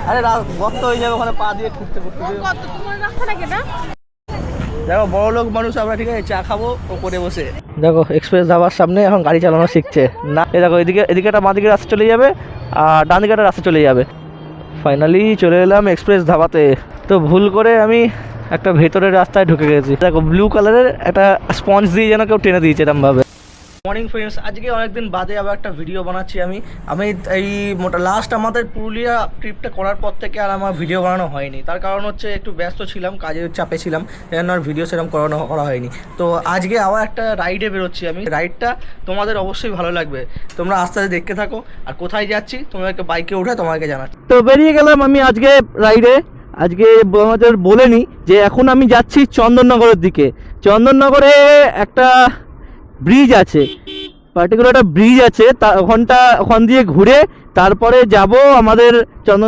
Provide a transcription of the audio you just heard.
আরে গর্ত হয়ে যাবে ওখানে পা দিয়ে ঠুকতে করতে দেখো বড় লোক মানুষ আমরা, ঠিক আছে, চা খাবো ওপরে বসে। দেখো এক্সপ্রেস ধাবার সামনে এখন গাড়ি চালানো শিখছে না। এই দেখো এদিকে একটা বাঁ দিকে রাস্তা চলে যাবে আর ডান দিকে একটা রাস্তা চলে যাবে। ফাইনালি চলে এলাম এক্সপ্রেস ধাবাতে। তো ভুল করে আমি একটা ভেতরের রাস্তায় ঢুকে গেছি। দেখো ব্লু কালারের একটা স্পঞ্জ দিয়ে যেন কেউ টেনে দিয়েছে এরমভাবে। মর্নিং ফ্রেন্ডস, আজকে অনেকদিন বাদে আবার একটা ভিডিও বানাচ্ছি আমি এই লাস্ট আমাদের পুরুলিয়া ট্রিপটা করার পর থেকে আর আমার ভিডিও বানানো হয়নি। তার কারণ হচ্ছে একটু ব্যস্ত ছিলাম, কাজের চাপে ছিলাম, যেন আর ভিডিও সেরকম করা হয়নি। তো আজকে আবার একটা রাইডে বেরোচ্ছি আমি। রাইডটা তোমাদের অবশ্যই ভালো লাগবে, তোমরা আস্তে আস্তে দেখতে থাকো। আর কোথায় যাচ্ছি তোমরা একটা বাইকে উঠে তোমাকে জানাচ্ছি। তো বেরিয়ে গেলাম আমি আজকে রাইডে। আজকে আমাদের বলেনি যে এখন আমি যাচ্ছি চন্দননগরের দিকে। চন্দননগরে একটা ব্রিজ আছে, পার্টিকুলার একটা ব্রিজ আছে, ওখান দিয়ে ঘুরে তারপরে যাব আমাদের চন্দন